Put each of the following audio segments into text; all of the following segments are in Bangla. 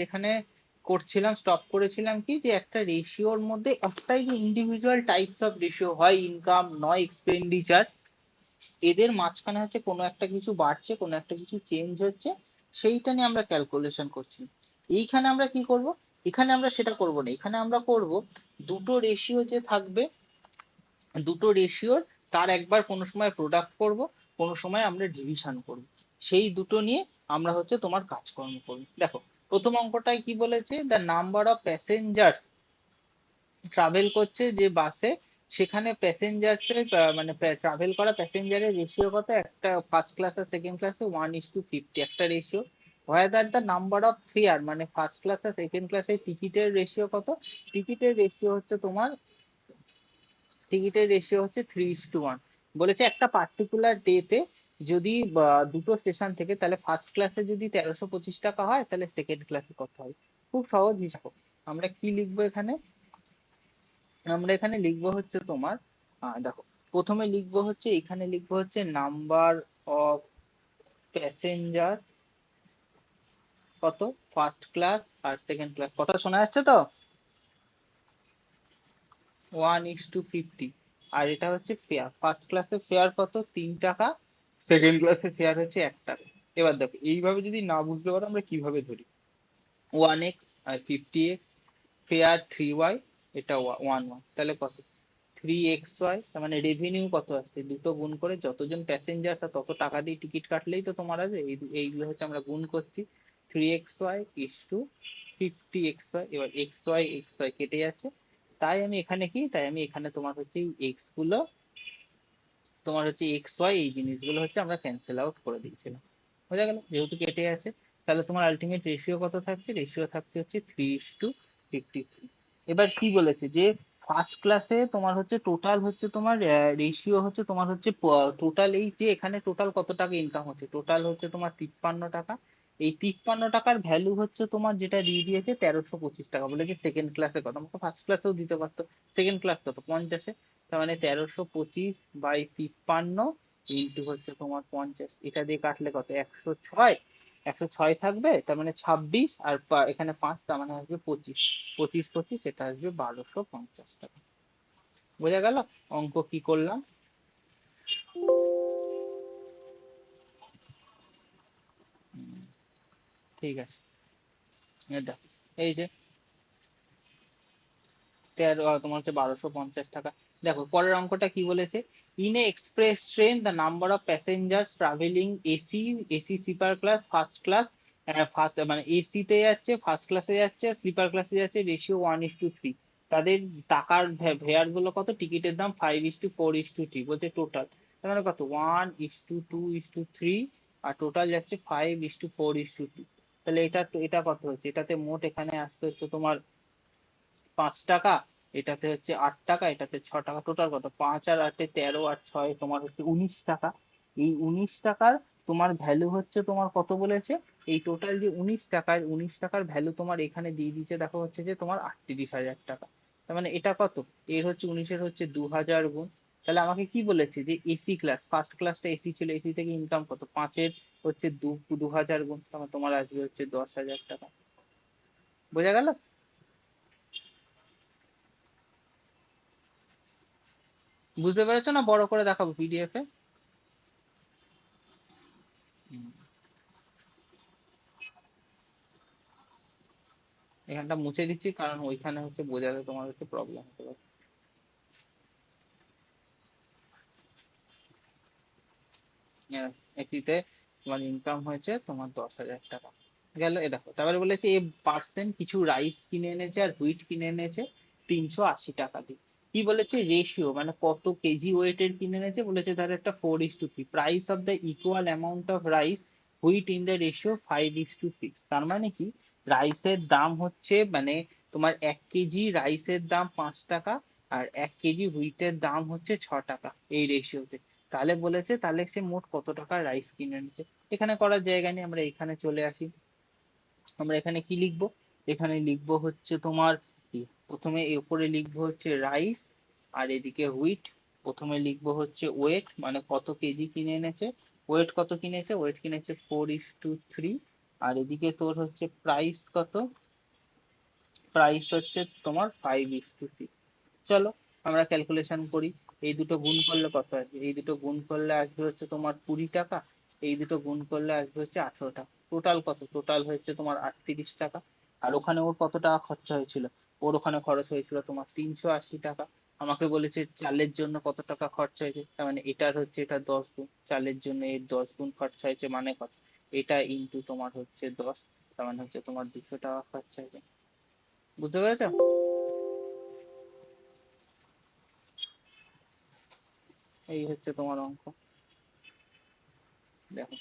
যেখানে করছিলাম স্টপ করেছিলাম কি, যে একটা রেশিওর মধ্যে একটাই যে ইন্ডিভিজুয়াল টাইপস অফ রেশিও হয়, ইনকাম নয় এক্সপেন্ডিচার, এদের মাঝখানে হচ্ছে কোনো একটা কিছু বাড়ছে, কোনো একটা কিছু চেঞ্জ হচ্ছে, সেইটা নিয়ে আমরা ক্যালকুলেশন করছি। এইখানে আমরা কি করব, এখানে আমরা সেটা করব না, এখানে আমরা করব দুটো রেশিও যে থাকবে, দুটো রেশিওর তার একবার কোনো সময় প্রোডাক্ট করব, কোনো সময় আমরা ডিভিশন করব, সেই দুটো নিয়ে আমরা হচ্ছে তোমার কাজকর্ম করব। দেখো প্রথম অঙ্কটায় কি বলেছে, the number of passengers travel করছে যে বাসে, সেখানে প্যাসেঞ্জার্সের মানে ট্রাভেল করা প্যাসেঞ্জারের রেশিও কত, একটা ফার্স্ট ক্লাস আর সেকেন্ড ক্লাসে 1:50 একটা ratio. Where the number of fair, মানে ফার্স্ট ক্লাস আর সেকেন্ড ক্লাসের টিকিটের রেশিও কত, টিকিটের রেশিও হচ্ছে তোমার, টিকিটের রেশিও হচ্ছে 3:1। বলেছে একটা পার্টিকুলার ডেতে যদি দুটো স্টেশন থেকে, তাহলে ফার্স্ট ক্লাসে যদি 1325 টাকা হয়, তাহলে সেকেন্ড ক্লাসে কত হয়। খুব সহজ হিসাব। আমরা কি লিখবো এখানে, আমরা এখানে লিখবো হচ্ছে তোমার, দেখো প্রথমে লিখবো হচ্ছে, এখানে লিখবো হচ্ছে নাম্বার অফ প্যাসেঞ্জার কত, ফার্স্ট ক্লাস আর সেকেন্ড ক্লাস, কথা শোনা যাচ্ছে তো, 1:50। আর এটা হচ্ছে ফেয়ার, ফার্স্ট ক্লাসের ফেয়ার কত, 3 টাকা, সেকেন্ড ক্লাসের ফেয়ার হচ্ছে 1 টাকা। এবার দেখো এইভাবে যদি না বুঝতে পারো আমরা কিভাবে ধরি, 1x আর 50x, ফেয়ার 3y, এটা 1 তাহলে কত, 3xy, তার মানে রেভিনিউ কত আসছে, দুটো গুণ করে যতজন প্যাসেঞ্জার তত টাকা দিয়ে টিকিট কাটলেই তো তোমার আছে, এইগুলো হচ্ছে আমরা গুণ করছি, 3xy ইস টু 50xy। এবার এক্স ওয়াই কেটে যাচ্ছে, তাই আমি এখানে কি, তাই আমি এখানে তোমার হচ্ছে এই এক্স গুলো, তোমার হচ্ছে এক্স ওয়াই এই জিনিসগুলো হচ্ছে আমরা ক্যান্সেল আউট করে দিয়েছিলাম। বোঝা গেল, যেহেতু কেটে আছে, তাহলে তোমার আলটিমেট রেশিও কত থাকছে, রেশিও থাকছে হচ্ছে 3:53। এবার কি বলেছে যে ফার্স্ট ক্লাসে তোমার হচ্ছে টোটাল হচ্ছে তোমার রেশিও হচ্ছে তোমার হচ্ছে টোটাল, এই যে এখানে টোটাল কত টাকা ইনকাম হচ্ছে, টোটাল হচ্ছে তোমার 53 টাকা। এই 53 টাকার ভ্যালু হচ্ছে তোমার যেটা দিয়ে দিয়েছে 1325 টাকা, বলেছে সেকেন্ড ক্লাসে কত, আমাকে ফার্স্ট ক্লাসেও দিতে পারতো, সেকেন্ড ক্লাস কত 50-এ, তার মানে 1325/53 ইন্টু হচ্ছে তোমার 50, এটা দিয়ে কাটলে কত, 106, 106 থাকবে, তার মানে 26, আর এখানে 5, তার মানে আসবে 25, 25 25, এটা আসবে 1250 টাকা। বোঝা গেল অঙ্ক কি করলাম। ঠিক আছে, দেখো এই যে তোমার হচ্ছে 1250 টাকা। দেখো পরের অঙ্কটা কি বলেছে, in a express train the number of passengers travelling AC, AC sleeper class, first class, first মানে এসি তে যাচ্ছে, ফার্স্ট ক্লাসে যাচ্ছে, স্লিপার ক্লাসে যাচ্ছে, রেশিও 1:3, তাদের টাকার ভেয়ার গুলো কত, টিকিটের দাম 5:4:3, বলছে টোটাল, তার মানে কত 1:2:3, আর টোটাল যাচ্ছে 5:4:2। তাহলে এটা কত হচ্ছে, এটাতে মোট এখানে আসতে হচ্ছে তোমার 5 টাকা, এটাতে হচ্ছে 8 টাকা, এটাতে 6 টাকা, টোটাল কত, 5 আর 8-এ 13, আর 6 তোমার হচ্ছে 19 টাকা। এই 19 টাকার তোমার ভ্যালু হচ্ছে তোমার কত বলেছে, এই টোটাল যে 19 টাকার, 19 টাকার ভ্যালু তোমার এখানে দিয়ে দিচ্ছে, দেখো হচ্ছে যে তোমার 38,000 টাকা। তার মানে এটা কত, এর হচ্ছে 19-এর হচ্ছে 2000 গুণ। তাহলে আমাকে কি বলেছে যে এসি ক্লাস, ফার্স্ট ক্লাসটা এসি ছিল, এসি থেকে ইনকাম কত, 5-এর হচ্ছে 2000 গুণ, তাহলে তোমার আসবে হচ্ছে 10,000 টাকা। বোঝা গেল। বুঝতে পেরেছো না, বড় করে দেখাবো পিডিএফ এ। হুম, এখানটা মুছে দিচ্ছি, কারণ ওইখানে হচ্ছে বোঝাতে তোমার হচ্ছে প্রবলেম হতে পারে। এটিতে তোমার ইনকাম হয়েছে তোমার 10,000 টাকা। গেল, এ দেখো তারপরে বলেছে এ পার্সেন্ট কিছু রাইস কিনে এনেছে আর হুইট কিনে এনেছে 380 টাকা দিয়ে। কি বলেছে, রেশিও মানে কত কেজি ওয়েটের কিনে এনেছে, বলেছে তার একটা 4:3, price of the equal amount of rice wheat in the ratio 5:6। তার মানে কি, রাইসের দাম হচ্ছে মানে তোমার 1 কেজি রাইসের দাম 5 টাকা, আর 1 কেজি হুইটের দাম হচ্ছে 6 টাকা এই রেশিওতে। তাহলে বলেছে তাহলে সে মোট কত টাকার রাইস কিনে এনেছে। এখানে করার জায়গা নেই, আমরা এখানে চলে আসি। আমরা এখানে কি লিখবো, এখানে লিখবো হচ্ছে তোমার কি, প্রথমে এর উপরে লিখবো হচ্ছে রাইস, আর এদিকে হুইট। প্রথমে লিখবো হচ্ছে ওয়েট, মানে কত কেজি কিনে এনেছে, ওয়েট কত কিনেছে, ওয়েট কিনেছে 4:3, আর এদিকে তোর হচ্ছে প্রাইস কত, প্রাইস হচ্ছে তোমার 5:6। চলো আমরা ক্যালকুলেশন করি। এই দুটো গুণ করলে কত আসবে, এই দুটো গুণ করলে আসবে হচ্ছে তোমার 20 টাকা, এই দুটো গুণ করলে আসবে হচ্ছে 18 টাকা। টোটাল কত, টোটাল হচ্ছে তোমার 38 টাকা। আর ওখানে ওর কত টাকা খরচা হয়েছিল, ওর ওখানে খরচ হয়েছিল তোমার 380 টাকা। আমাকে বলেছে চালের জন্য কত টাকা খরচা হয়েছে, তার মানে এটার হচ্ছে এটা 10 গুণ, চালের জন্য এর 10 গুণ খরচা হয়েছে, মানে কত, এটা ইন্টু তোমার হচ্ছে 10, তার মানে হচ্ছে তোমার 200 টাকা খরচা হয়েছে। বুঝতে পেরেছো? এই হচ্ছে তোমার অঙ্ক। দেখো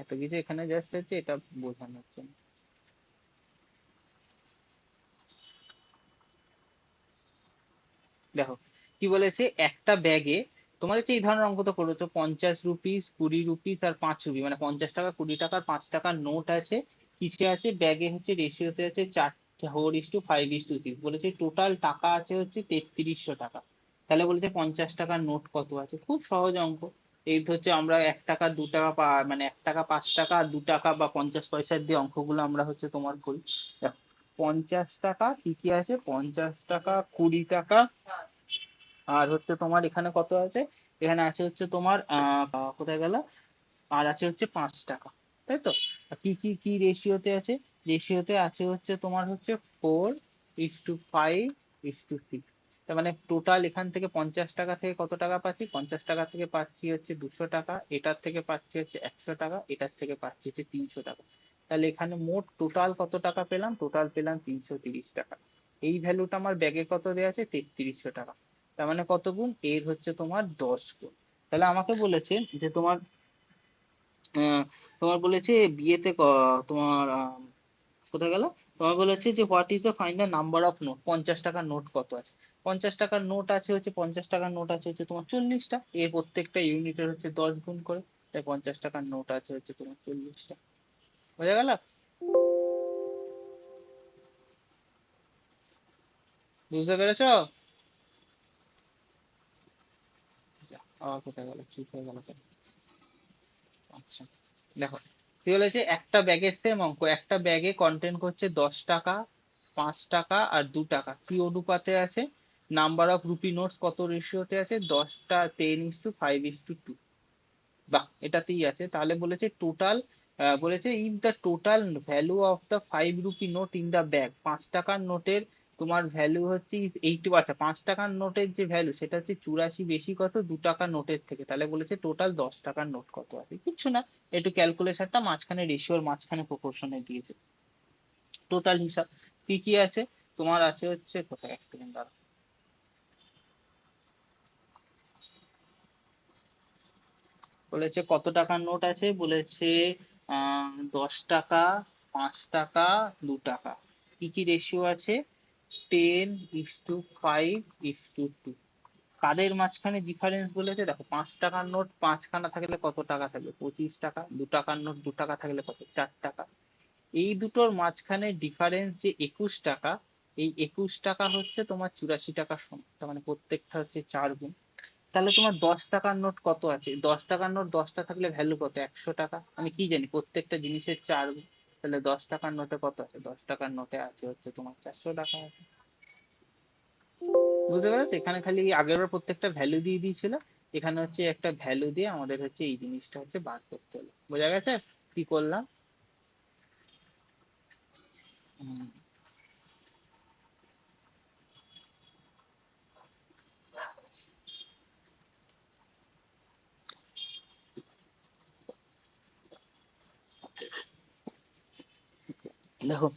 এত কিছু এখানে জাস্ট হচ্ছে এটা বোঝানোর জন্য। দেখো কি বলেছে, একটা ব্যাগে তোমার হচ্ছে এই ধরনের অঙ্ক তো করেছো, 50 রুপিস, 20 রুপিস আর 5 রুপি, মানে 50 টাকা, 20 টাকার 5 টাকার নোট আছে, কিসে আছে, ব্যাগে হচ্ছে, রেশিওতে আছে 4:5:6 বলেছে। টোটাল টাকা আছে হচ্ছে 3300 টাকা। তাহলে বলেছে 50 টাকার নোট কত আছে। খুব সহজ অঙ্ক। এই হচ্ছে আমরা 1 টাকা, 2 টাকা মানে 1 টাকা, 5 টাকা আর 2 টাকা বা 50 পয়সার দিয়ে অঙ্কগুলো আমরা হচ্ছে তোমার করি। দেখো 50 টাকা কি কি আছে, 50 টাকা, 20 টাকা, আর হচ্ছে তোমার এখানে কত আছে, এখানে আছে হচ্ছে তোমার কোথায় গেল, আর আছে হচ্ছে 5 টাকা, তাই তো। আর কি কি কি রেশিওতে আছে, রেশিওতে আছে হচ্ছে তোমার হচ্ছে 4:5:6। তার মানে টোটাল এখান থেকে 50 টাকা থেকে কত টাকা পাচ্ছি, 50 টাকা থেকে পাচ্ছি হচ্ছে 200 টাকা, এটার থেকে পাচ্ছি হচ্ছে 100 টাকা, এটার থেকে পাচ্ছি হচ্ছে 300 টাকা। তাহলে এখানে মোট টোটাল কত টাকা পেলাম, টোটাল পেলাম 330 টাকা। এই ভ্যালুটা আমার ব্যাগে কত দেওয়া আছে, 3300 টাকা। তার মানে কত গুণ, এর হচ্ছে তোমার 10 গুণ। তাহলে আমাকে বলেছে যে তোমার তোমার বলেছে বিয়েতে তোমার কোথায় গেল, তোমার বলেছে যে what is the find the number of note, 50 টাকার নোট কত আছে। 50 টাকার নোট আছে হচ্ছে, 50 টাকার নোট আছে হচ্ছে তোমার 40টা, এর প্রত্যেকটা ইউনিটের হচ্ছে 10 গুণ করে, তাই 50 টাকার নোট আছে হচ্ছে তোমার 40টা। বোঝা গেল? বুঝতে পেরেছো? কোথায় গেল, চুপ হয়ে গেল কেন? আচ্ছা দেখো কি বলেছে, একটা ব্যাগের সেম অঙ্ক, একটা ব্যাগে কন্টেন্ট করছে 10 টাকা, 5 টাকা আর 2 টাকা, কি অনুপাতে আছে, নাম্বার অফ রুপি নোটস কত রেশিওতে আছে, 10টা 10:5:2। বাহ, এটাতেই আছে। তাহলে বলেছে টোটাল, বলেছে if the total value of the 5 rupee note in the bag, 5 টাকার নোটের তোমার ভ্যালু হচ্ছে 80, আচ্ছা 5 টাকার নোটের যে ভ্যালু সেটা হচ্ছে 84 বেশি কত, 2 টাকার নোটের থেকে, তাহলে বলেছে টোটাল 10 টাকার নোট কত আছে। কিচ্ছু না, একটু ক্যালকুলেশনটা মাঝখানে, রেশিওর মাঝখানে প্রপোর্শনে দিয়েছে। টোটাল হিসাব কি কি আছে, তোমার আছে হচ্ছে কোথায়, এক সেকেন্ড দাঁড়াও। বলেছে কত টাকার নোট আছে, বলেছে 10 টাকা, 5 টাকা, 2 টাকা, কি কি রেশিও আছে, 10:5:2। কাদের মাঝখানে ডিফারেন্স বলেছে, দেখো 5 টাকার নোট 5খানা থাকলে কত টাকা থাকবে, 25 টাকা, 2 টাকার নোট 2 টাকা থাকলে কত, 4 টাকা। এই দুটোর মাঝখানে ডিফারেন্স যে 21 টাকা, এই 21 টাকা হচ্ছে তোমার 84 টাকার সমান, তার মানে প্রত্যেকটা হচ্ছে 4 গুণ। তাহলে তোমার 10 টাকার নোট কত আছে, 10 টাকার নোট 10টা থাকলে ভ্যালু কত, 100 টাকা। আমি কি জানি প্রত্যেকটা জিনিসের 4 গুণ। তাহলে 10 টাকার নোটে কত আছে, 10 টাকার নোটে আছে হচ্ছে তোমার 400 টাকা আছে। বুঝতে পারছো, এখানে খালি আগের বার প্রত্যেকটা ভ্যালু দিয়ে দিয়েছিল, এখানে হচ্ছে একটা ভ্যালু দিয়ে আমাদের হচ্ছে এই জিনিসটা হচ্ছে বার করতে হলো। বোঝা গেছে কি করলাম? হুম, দেখো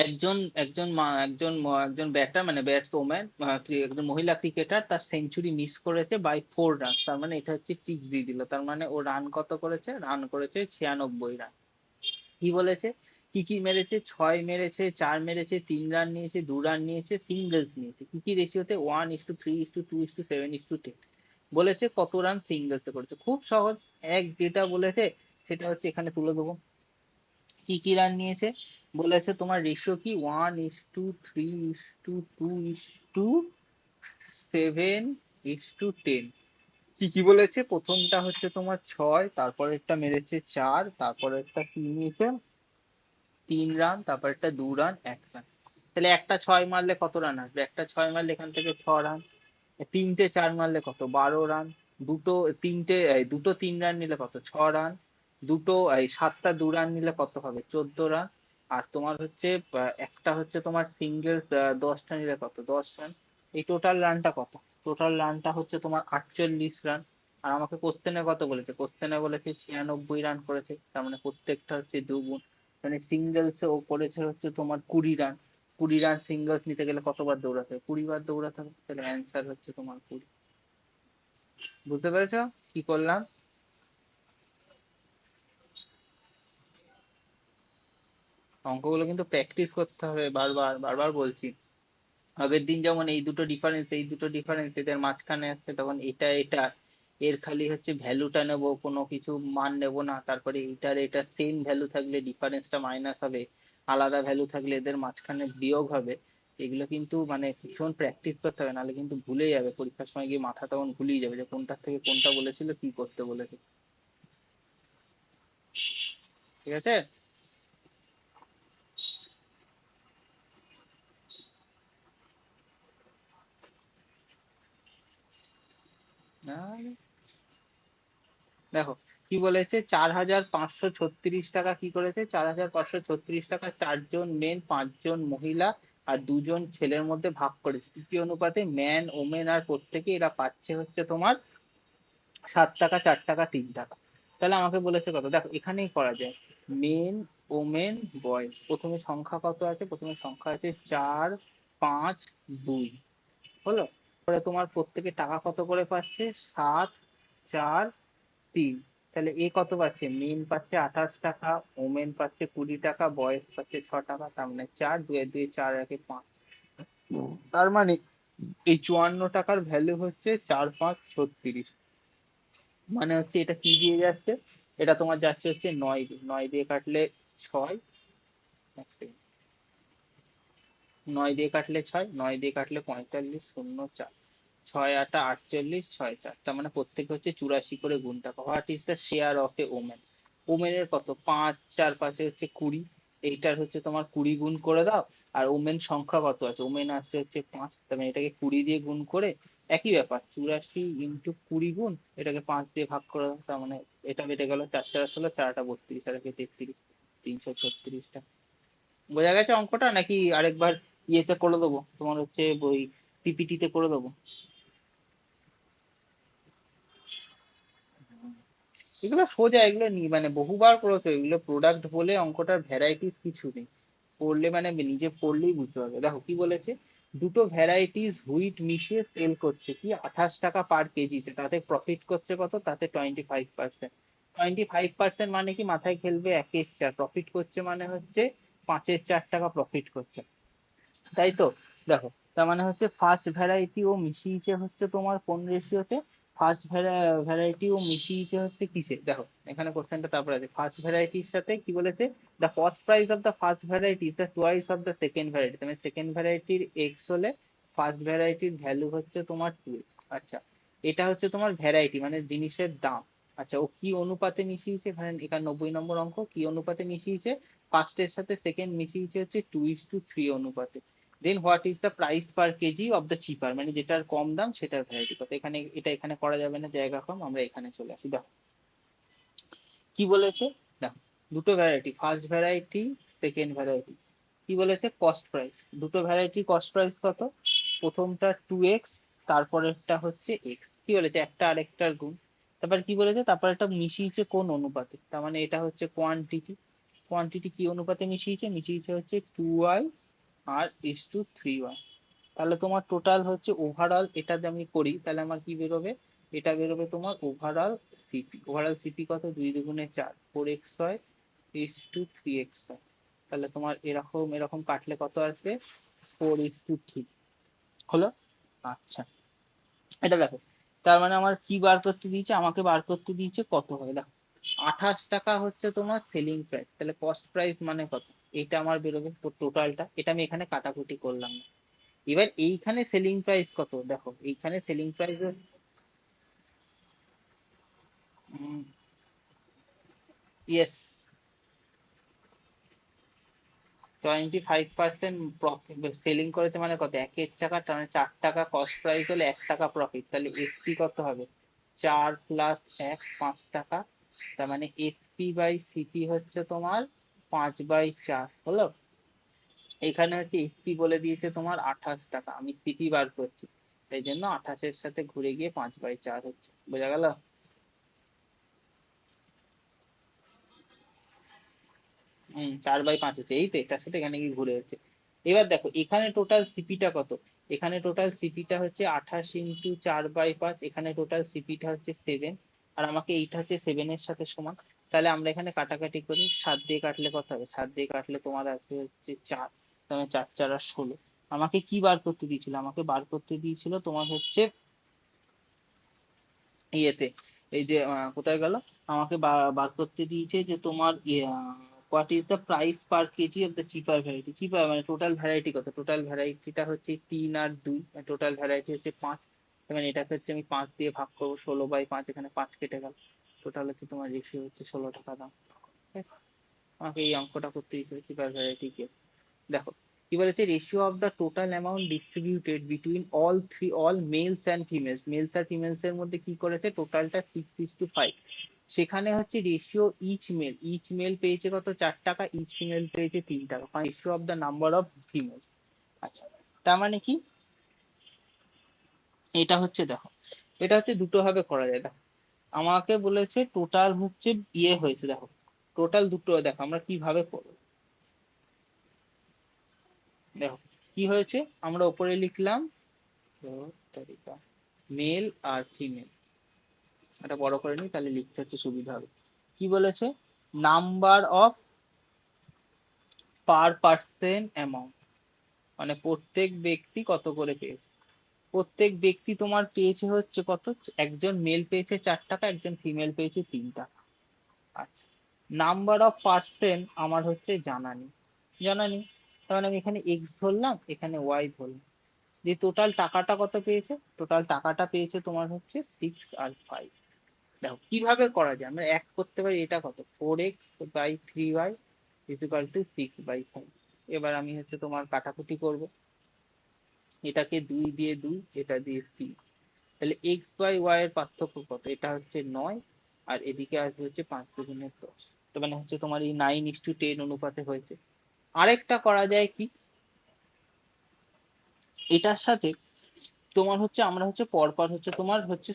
একজন একজন একজন ব্যাটার মানে ব্যাটসম্যান, একজন মহিলা ক্রিকেটার তার সেঞ্চুরি মিস করেছে বাই 4 রান, তার মানে এটা হচ্ছে টিক্স দিয়ে দিল, তার মানে ও রান কত করেছে, রান করেছে 96 রান। কি বলেছে, কি কি মেরেছে, 6 মেরেছে, 4 মেরেছে, 3 রান নিয়েছে, 2 রান নিয়েছে, সিঙ্গেলস নিয়েছে, কি কি রেশিওতে, 1:3:2:7:10। বলেছে কত রান সিঙ্গেলসে করেছে, খুব সহজ। এক যেটা বলেছে সেটা হচ্ছে এখানে তুলে দেবো। কি কি রান নিয়েছে, বলেছে তোমার রেশিও কি, 1:3:2:7:10। কি কি বলেছে, প্রথমটা হচ্ছে তোমার 6, তারপরেরটা মেরেছে 4, তারপরেরটা কি নিয়েছে 3 রান, তারপরেরটা 2 রান 1 রান। তাহলে একটা 6 মারলে কত রান আসবে? একটা 6 মারলে এখান থেকে 6 রান। তিনটে 4 মারলে কত? 12 রান। দুটো তিনটে দুটো 3 রান নিলে কত? 6 রান। দুটো 7টা 2 রান নিলে কত হবে? 14 রান। আর তোমার হচ্ছে একটা হচ্ছে তোমার সিঙ্গেল 10টা নিলে কত? 10 রান। এই টোটাল রানটা কত? টোটাল রানটা হচ্ছে তোমার 48 রান। আর আমাকে কোশ্চেনে কত বলেছে? কোশ্চেনে বলেছে 96 রান করেছে, তার মানে প্রত্যেকটা হচ্ছে দুগুণ। মানে সিঙ্গেলসে ও করেছে হচ্ছে তোমার 20 রান। 20 রান সিঙ্গলস নিতে গেলে কতবার দৌড়াতে হবে? 20 বার দৌড়াতে হবে। তাহলে অ্যান্সার হচ্ছে তোমার 20। বুঝতে পেরেছো কি করলাম? অঙ্কগুলো কিন্তু প্র্যাকটিস করতে হবে, বারবার বারবার বলছি। আগের দিন যেমন এই দুটো ডিফারেন্স এদের মাঝখানে আসছে, তখন এটা এটা এর খালি হচ্ছে ভ্যালুটা নেবো, কোনো কিছু মান নেবো না। তারপরে এটার এটা সেম ভ্যালু থাকলে ডিফারেন্সটা মাইনাস হবে, আলাদা ভ্যালু থাকলে এদের মাঝখানে বিয়োগ হবে। এগুলো কিন্তু মানে ভীষণ প্র্যাকটিস করতে হবে, নাহলে কিন্তু ভুলে যাবে পরীক্ষার সময় গিয়ে, মাথা তখন ভুলিয়ে যাবে যে কোনটার থেকে কোনটা বলেছিল, কি করতে বলেছে। ঠিক আছে? না, দেখো কি বলেছে, 4,536 টাকা কি করেছে, 4,536 টাকা 4 জন মেন, 5 জন মহিলা আর 2 জন ছেলের মধ্যে ভাগ করেছে। তৃতীয় অনুপাতে ম্যান ওমেন আর প্রত্যেকে এরা পাচ্ছে হচ্ছে তোমার 7 টাকা, 4 টাকা, 3 টাকা। তাহলে আমাকে বলেছে কত, দেখো এখানেই করা যায়। মেন, ওমেন, বয়েজ, প্রথমে সংখ্যা কত আছে? প্রথমে সংখ্যা আছে 4, 5, 2, হলো। পরে তোমার প্রত্যেকে টাকা কত করে পাচ্ছে? 7, 4, 3। তাহলে এ কত পাচ্ছে? মেন পাচ্ছে 28 টাকা, ওমেন পাচ্ছে 20 টাকা, বয়েজ পাচ্ছে 6 টাকা। তার মানে 4, 2 এ 2, 4 একে 5। তার মানে এই 54 টাকার ভ্যালু হচ্ছে 4, 5, 36। মানে হচ্ছে এটা কি দিয়ে যাচ্ছে? এটা তোমার যাচ্ছে হচ্ছে 9 দিয়ে, 9 দিয়ে কাটলে 6, 9 দিয়ে কাটলে 6, 9 দিয়ে কাটলে 45, 0, 4, 6, 8, 48, 6, 4। তার মানে প্রত্যেকে হচ্ছে 84 করে গুণ টাকা। What is the share of a woman? ওমেনের কত? 5, 4, 5 হচ্ছে 20। এইটার হচ্ছে তোমার 20 গুণ করে দাও। আর ওমেন সংখ্যা কত আছে? ওমেন আছে হচ্ছে 5, তার মানে এটাকে 20 দিয়ে গুণ করে একই ব্যাপার, 84 × 20 গুণ, এটাকে 5 দিয়ে ভাগ করে দাও। তার মানে এটা বেটে গেল 4, 4 16, 4, 8, 32, আর একে 33, 336টা। বোঝা গেছে অঙ্কটা নাকি আরেকবার ইয়েতে করে দেবো, তোমার হচ্ছে বই পিপিটিতে করে দেবো? এগুলো সোজা, এগুলো মানে বহুবার করেছো এগুলো, প্রোডাক্ট বলে অঙ্কটার ভ্যারাইটিস কিছু নেই। পড়লে মানে নিজে পড়লেই বুঝতে পারবে। দেখো কি বলেছে, দুটো ভ্যারাইটিস হুইট মিশিয়ে সেল করছে কি 28 টাকা পার কেজিতে, তাতে প্রফিট করছে কত? তাতে 25%। 25% মানে কি, মাথায় খেলবে 1/4, প্রফিট করছে মানে হচ্ছে 5/4 টাকা প্রফিট করছে, তাই তো? দেখো তার মানে হচ্ছে ফার্স্ট ভ্যারাইটি ও মিশিয়েছে হচ্ছে তোমার কোন রেশিওতে? ফার্স্ট ভ্যারাইটি ও মিশিয়েছে হচ্ছে কিসে? দেখো এখানে কোশ্চেনটা তারপর আছে, ফার্স্ট ভ্যারাইটির সাথে কি বলেছে, the cost price of the first variety is the twice of the second variety. মানে সেকেন্ড ভ্যারাইটির এক্স হলে ফার্স্ট ভ্যারাইটির ভ্যালু হচ্ছে তোমার 2x। আচ্ছা, এটা হচ্ছে তোমার ভ্যারাইটি মানে জিনিসের দাম। আচ্ছা, ও কি অনুপাতে মিশিয়েছে? এখানে এখানে 90 নম্বর অঙ্ক, কি অনুপাতে মিশিয়েছে? ফার্স্টের সাথে সেকেন্ড মিশিয়েছে হচ্ছে 2:3 অনুপাতে। Then what is the price per KG of the cheaper, মানে যেটার কম দাম সেটার ভ্যারাইটি কত। এখানে এটা এখানে করা যাবে না, জায়গা কম, আমরা এখানে চলে আসি। দেখো কি বলেছে, দেখো দুটো variety, first variety, second variety. কি বলেছে, কস্ট প্রাইস, দুটো ভ্যারাইটি কস্ট প্রাইস কত? প্রথমটা 2x, তারপরেরটা হচ্ছে এক্স। কি বলেছে, একটা আরেকটার গুণ। তারপর কি বলেছে, তারপর একটা মিশিয়েছে কোন অনুপাতে? তার মানে এটা হচ্ছে কোয়ান্টিটি। কোয়ান্টিটি কি অনুপাতে মিশিয়েছে? মিশিয়েছে হচ্ছে 2y R is to 3y। তাহলে তোমার টোটাল হচ্ছে ওভারঅল, এটা যদি আমি করি তাহলে আমার কি বেরোবে? এটা বেরোবে তোমার ওভারঅল সিপি। ওভারঅল সিপি কত? 2 × 2 = 4, 4x হয় is to 3x হয়। তাহলে তোমার এরকম এরকম কাটলে কত আসবে? 4:3 হলো। আচ্ছা, এটা দেখো, তার মানে আমার কি বার করতে দিয়েছে? আমাকে বার করতে দিয়েছে কত হয়, দেখো 28 টাকা হচ্ছে তোমার সেলিং প্রাইস, তাহলে কস্ট প্রাইস মানে কত? এটা আমার বেরোবে টোটালটা, এটা আমি এখানে কাটাকুটি করলাম না। এবার এইখানে সেলিং প্রাইস কত? দেখো এইখানে selling price yes, 25% profit selling করেছে মানে কত, 1 টাকা, তার মানে 4 টাকা কস্ট প্রাইস হলে 1 টাকা প্রফিট, তাহলে এসপি কত হবে, 4+1 5 টাকা, তার মানে এসপি বাই সিপি হচ্ছে তোমার 5/4 হলো। এখানে হচ্ছে এসপি বলে দিয়েছে তোমার 28 টাকা, আমি সিপি বার করছি, সেই জন্য 28-এর সাথে ঘুরে গিয়ে 5/4 হচ্ছে, বোঝা গেল? 4/5 হচ্ছে, এই তো এটার সাথে এখানে কি ঘুরে হচ্ছে। এবার দেখো এখানে টোটাল সিপিটা কত, এখানে টোটাল সিপিটা হচ্ছে 28 × 4/5, এখানে টোটাল সিপিটা হচ্ছে 7, আর আমাকে এইটা হচ্ছে 7-এর সাথে সমান। তাহলে আমরা এখানে কাটাকাটি করি, 7 দিয়ে কাটলে কত হবে, 7 দিয়ে কাটলে তোমার আসবে হচ্ছে 4, তাহলে 4×4 = 16। আমাকে কি বার করতে দিয়েছিল, আমাকে বার করতে দিয়েছিল তোমার হচ্ছে ইয়েতে, এই যে কোথায় গেল, আমাকে বার করতে দিয়েছে যে তোমার what is the price per KG of the cheaper variety, cheaper মানে টোটাল ভ্যারাইটি কত, টোটাল ভ্যারাইটিটা হচ্ছে 3 আর 2, টোটাল ভ্যারাইটি হচ্ছে 5, মানে এটাকে হচ্ছে আমি 5 দিয়ে ভাগ করবো, 16/5, এখানে 5 কেটে গেল, টোটাল হচ্ছে তোমার রেশিও হচ্ছে 16 টাকা দাম, ঠিক আছে? আমাকে এই অঙ্কটা করতে দিতে চিপার ভ্যারাইটি কে, দেখো কি বলেছে, ratio of the total amount distributed between all males and females, males আর ফিমেলস এর মধ্যে কি করেছে, টোটালটা 6:5, সেখানে হচ্ছে রেশিও ইচ মেল পেয়েছে কত, 4 টাকা, ইচ ফিমেল পেয়েছে 3 টাকা, ratio of the number of female. আচ্ছা, তার মানে কি, এটা হচ্ছে দেখো, এটা হচ্ছে দুটো ভাবে করা যায়, দেখো আমাকে বলেছে টোটাল হচ্ছে হয়েছে, দেখো টোটাল দুটো, দেখো আমরা কিভাবে করবো, দেখো কি হয়েছে, আমরা উপরে লিখলাম তালিকা মেল আর ফিমেল, এটা বড় করে নিই তাহলে লিখতে হচ্ছে সুবিধা হবে। কি বলেছে, number of per person amount, মানে প্রত্যেক ব্যক্তি কত করে পেয়েছে, প্রত্যেক ব্যক্তি তোমার পেয়েছে হচ্ছে কত, একজন মেল পেয়েছে 4 টাকা, একজন ফিমেল পেয়েছে 3 টাকা। আচ্ছা, নাম্বার অফ পার্সন আমার হচ্ছে জানা নেই, তার মানে আমি এখানে এক্স ধরলাম, এখানে ওয়াই ধরলাম, যে টোটাল টাকাটা কত পেয়েছে, টোটাল টাকাটা পেয়েছে তোমার হচ্ছে 6 আর 5। দেখো কিভাবে করা যায়, আমরা এক করতে পারি, এটা কত, 4x/3y = 6/5। এবার আমি হচ্ছে তোমার কাটাকুটি করব, এটাকে 2 দিয়ে 2, এটা দিয়ে 3, তাহলে x/y এর পার্থক্য কত, এটা হচ্ছে 9, আর এদিকে আসবে হচ্ছে 5×10, তো মানে হচ্ছে তোমার এই 9:10 অনুপাতে হয়েছে। আরেকটা করা যায় কি, এটার সাথে তোমার হচ্ছে আমরা হচ্ছে পরপর হচ্ছে তোমার হচ্ছে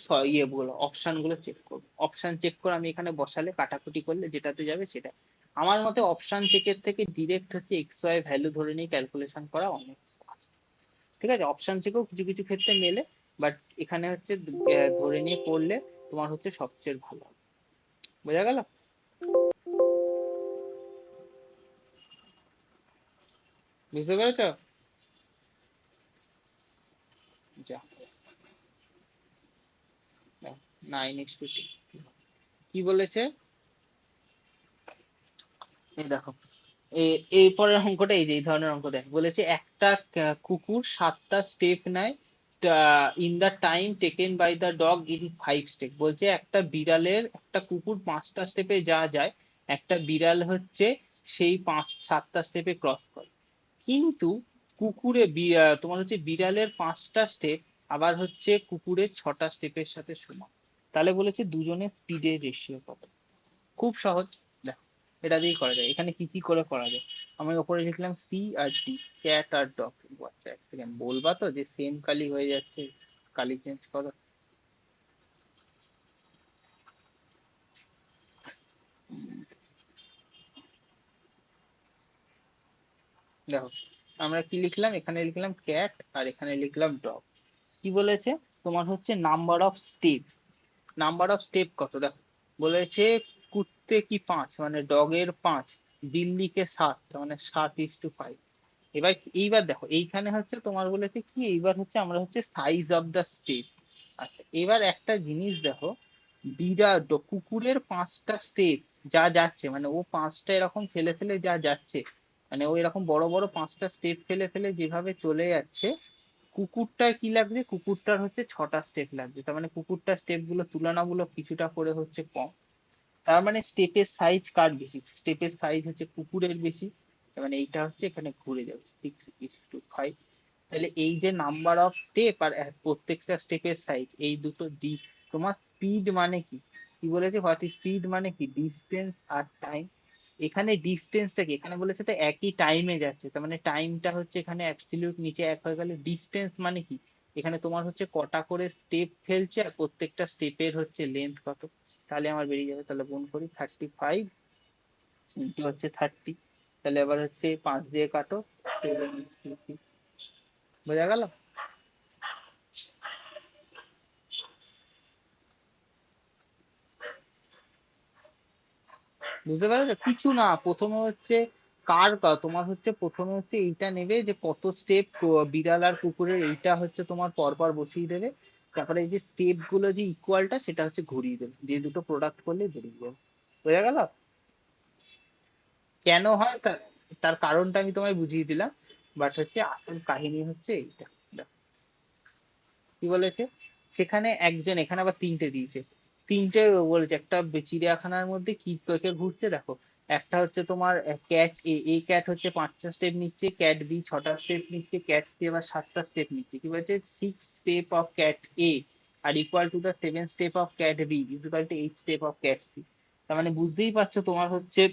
গুলো অপশন গুলো চেক করবো, অপশন চেক করে আমি এখানে বসালে কাটাকুটি করলে যেটাতে যাবে সেটা, আমার মতে অপশন চেকের থেকে ডিরেক্ট হচ্ছে এক্স ওয়াই ভ্যালু ধরে নিয়ে ক্যালকুলেশন করা অনেক সহজ। ঠিক আছে, অপশন চেকেও কিছু কিছু ক্ষেত্রে মেলে, বাট এখানে হচ্ছে ধরে নিয়ে করলে তোমার হচ্ছে সবচেয়ে ভালো, বোঝা গেল? বুঝতে পেরেছ? যা, 9:2 কি বলেছে, এই দেখো এই পরের অঙ্কটা, এই যে এই ধরনের অঙ্ক দেখ, বলেছে একটা কুকুর 7টা স্টেপ নেয় in the time taken by the dog in 5 step, বলছে একটা বিড়ালের, একটা কুকুর 5টা স্টেপে যা যায়, একটা বিড়াল হচ্ছে সেই 7টা স্টেপে ক্রস করে, কিন্তু তোমার হচ্ছে বিড়ালের 5টা স্টেপ আবার হচ্ছে কুকুরের 6টা স্টেপের সাথে সমান, তাহলে বলেছে দুজনের স্পিডের রেশিও কত। খুব সহজ, দেখো এটা দিয়েই করা যায়, এখানে কি কি করে করা যায়, আমি ওপরে লিখলাম সি আর ডি, ক্যাট আর ডগ। আচ্ছা এক সেকেন্ড, বলবা তো যে সেম কালি হয়ে যাচ্ছে, কালি চেঞ্জ করো। দেখো আমরা কি লিখলাম, এখানে লিখলাম ক্যাট আর এখানে লিখলাম ডগ। কি বলেছে, তোমার হচ্ছে নাম্বার অফ স্টেপ কত, দেখো বলেছে কুত্তে কি 5, মানে ডগের 5, বিল্লিকে 7, মানে 7:5। এইবার দেখো এইখানে হচ্ছে তোমার বলেছে কি, এইবার হচ্ছে আমরা হচ্ছে সাইজ অফ দা স্টেপ। আচ্ছা, এবার একটা জিনিস দেখো, কুকুরের 5টা স্টেপ যা যাচ্ছে, মানে ও 5টা এরকম ফেলে ফেলে যা যাচ্ছে, মানে ও এরকম বড় বড় 5টা স্টেপ ফেলে ফেলে যেভাবে চলে যাচ্ছে, কুকুরটার কি লাগবে, কুকুরটার হচ্ছে 6টা স্টেপ লাগবে, তার মানে কুকুরটার স্টেপ গুলো তুলনামূলক কিছুটা করে হচ্ছে কম। তার মানে স্টেপের সাইজ কার বেশি, স্টেপের সাইজ হচ্ছে কুকুরের বেশি। তার মানে এইটা হচ্ছে এখানে ঘুরে যাবে 6:5। তাহলে এই যে নাম্বার অফ স্টেপ আর প্রত্যেকটা স্টেপের সাইজ, এই দুটো তোমার স্পিড মানে কি, কি বলেছে, হোয়াট ইজ স্পিড মানে কি, ডিস্টেন্স আর টাইম। এখানে ডিস্টেন্সটা কি, এখানে বলেছে তো একই টাইমে যাচ্ছে, তার মানে টাইমটা হচ্ছে এখানে অ্যাবসলিউট নিচে এক হয়ে গেল। ডিস্টেন্স মানে কি, এখানে তোমার হচ্ছে কটা করে স্টেপ ফেলছে আর প্রত্যেকটা স্টেপের হচ্ছে লেন্থ কত। তাহলে আমার বেরিয়ে যাবে, তাহলে গুণ করি 35 ইন্টু হচ্ছে 30। তাহলে এবার হচ্ছে 5 দিয়ে কাটো, 7:3। বোঝা গেল? বুঝতে পারছো? কিছু না, প্রথমে হচ্ছে তোমার হচ্ছে প্রথমে হচ্ছে এইটা নেবে যে কত স্টেপ বিড়াল আর কুকুরের, এইটা হচ্ছে তোমার পরপর বসিয়ে দেবে। তারপরে এই যে স্টেপ গুলো যে ইকুয়ালটা সেটা হচ্ছে ঘুরিয়ে দেবে, দিয়ে দুটো প্রোডাক্ট করলে বেরিয়ে যাবে। বোঝা গেল? কেন হয় তার কারণটা আমি তোমায় বুঝিয়ে দিলাম, বাট হচ্ছে আসল কাহিনী হচ্ছে এইটা। দেখো, কি বলেছে, সেখানে একজন, এখানে আবার তিনটে দিয়েছে, তিনটে বলেছে একটা চিড়িয়াখানার মধ্যে কি কে ঘুরছে দেখো। একটা হচ্ছে তোমার ক্যাট এ, এই ক্যাট হচ্ছে 5টা স্টেপ নিচ্ছে, ক্যাট বি 6টা স্টেপ নিচ্ছে, ক্যাট সি আবার 7টা স্টেপ নিচ্ছে। কি বলছে, 6 step of cat A are equal to the 7 step of cat B is equal to 8 step of cat C. তার মানে বুঝতেই পারছো তোমার হচ্ছে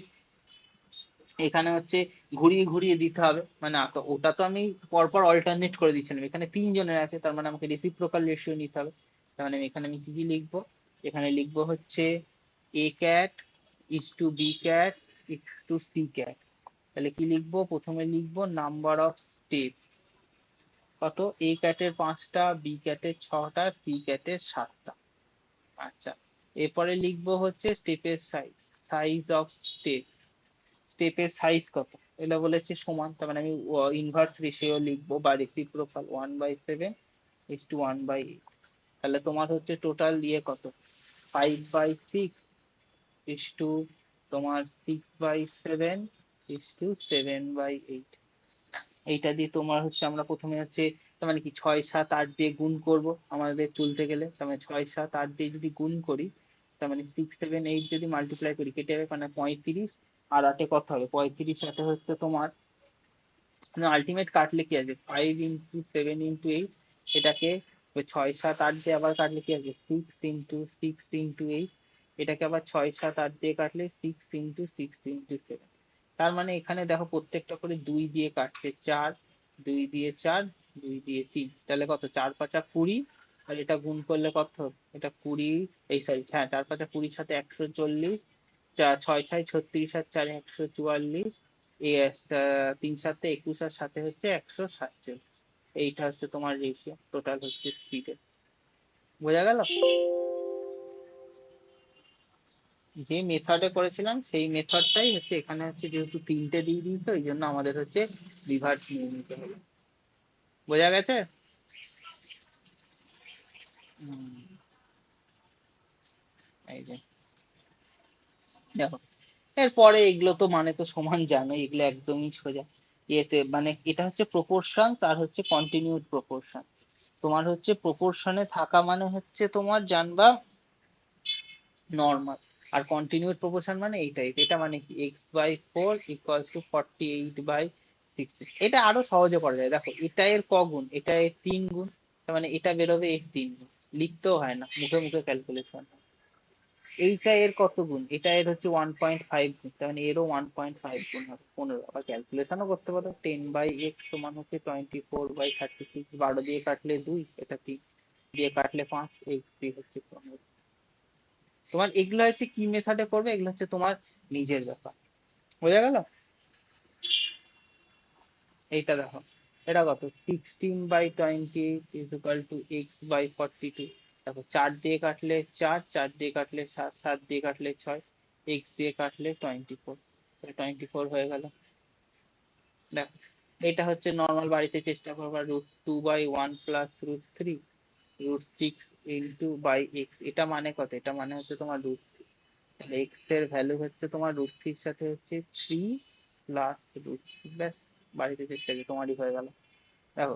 এখানে হচ্ছে ঘুরিয়ে ঘুরিয়ে দিতে হবে, মানে ওটা তো আমি পরপর অল্টারনেট করে দিচ্ছিলাম, এখানে তিনজনের আছে তার মানে আমাকে রেসিপ্রোকাল রেশিও নিতে হবে। তার মানে এখানে আমি কি কি লিখবো, এখানে লিখবো হচ্ছে A cat is to B cat is to C cat. তাহলে কি লিখবো, প্রথমে লিখবো নাম্বার অফ স্টেপ কত, এ ক্যাটের 5টা, বি ক্যাটের 6টা, সি ক্যাটের 7টা। আচ্ছা, এরপরে লিখবো হচ্ছে স্টেপের সাইজ, সাইজ অফ স্টেপ, স্টেপের সাইজ কত, এটা বলেছে সমান, তার মানে আমি ইনভার্স রেশিও লিখবো বা রেসিপ্রোকাল 1/7:1/8। তাহলে তোমার হচ্ছে টোটাল দিয়ে কত, 5/6 তোমার 6/7 7/8। এইটা দিয়ে তোমার হচ্ছে আমরা প্রথমে হচ্ছে তার মানে কি 6 7 8 দিয়ে গুণ করব আমাদের তুলতে গেলে, তার মানে 6 7 8 দিয়ে যদি গুণ করি, তার মানে 6 7 8 যদি মাল্টিপ্লাই করি কেটে যাবে, মানে 35। আর 8 কত হবে, 35 8 হচ্ছে তোমার আলটিমেট কাটলে কি আছে, 5 × 7 × 8। এটাকে 6 7 8 দিয়ে আবার কাটলে কি আছে, 6 × 6 × 8। এটাকে আবার 6 7 8 দিয়ে কাটলে 6 × 6 × 7। তার মানে এখানে দেখো প্রত্যেকটা করে 2 দিয়ে কাটছে, 4, 2 দিয়ে 4, 2 দিয়ে 3, তাহলে কত, 4 5 20। আর এটা গুণ করলে কত, এটা 20, এই সরি হ্যাঁ 4 5 20 সাথে 140, 4 6 6 36 আর 4 144, 3 7 21 আর সাথে হচ্ছে 147। এইটা হচ্ছে তোমার রেশিও, টোটাল হচ্ছে স্পিডের। বোঝা গেল? যে মেথডে করেছিলাম সেই মেথডটাই হচ্ছে এখানে হচ্ছে, যেহেতু তিনটে দিয়ে দিয়েছে ওই জন্য আমাদের হচ্ছে রিভার্স নিয়ে নিতে হবে। বোঝা গেছে? এই যে দেখো, এরপরে এগুলো তো মানে তো সমান জানো, এগুলো একদমই সোজা। ইয়েতে মানে এটা হচ্ছে প্রপোর্শন আর হচ্ছে কন্টিনিউড প্রপোর্শন। তোমার হচ্ছে প্রপোর্শনে থাকা মানে হচ্ছে তোমার জানবা নর্মাল, আর কন্টিনিউড প্রপোর্শন মানে এইটাই, এটা মানে কি x/4 = 48/6। এটা আরো সহজে করা যায়, দেখো এটা এর ক গুণ, এটা এর 3 গুণ, তার মানে এটা বেরোবে এর 3 গুণ। লিখতেও হয় না, মুখে মুখে ক্যালকুলেশন। এইটা এর কত গুণ, এটা এর হচ্ছে 1.5 গুণ, তার মানে এরও 1.5 গুণ হবে 15। আবার ক্যালকুলেশনও করতে পারো, 10/x সমান হচ্ছে 24/36, 12 দিয়ে কাটলে 2, এটা 3 দিয়ে কাটলে 5, x হচ্ছে 15। তোমার এগুলো হচ্ছে কি মেথডে করবে, এগুলো হচ্ছে তোমার নিজের ব্যাপার। বোঝা গেল? এইটা দেখো, এটা কত, 16/20 = x/42। দেখো 4 দিয়ে কাটলে 4, 4 দিয়ে কাটলে 7, 7 দিয়ে কাটলে 6, x দিয়ে কাটলে 24, 24 হয়ে গেল। দেখো এটা হচ্ছে নর্মাল, বাড়িতে চেষ্টা করবা, √2/1 + √3 √6 × এটা মানে কত, এটা মানে হচ্ছে তোমার √3। তাহলে এক্স এর ভ্যালু হচ্ছে তোমার √3 সাথে হচ্ছে 3 + √3, ব্যাস বাড়িতে চেষ্টা, তোমারই হয়ে গেল। দেখো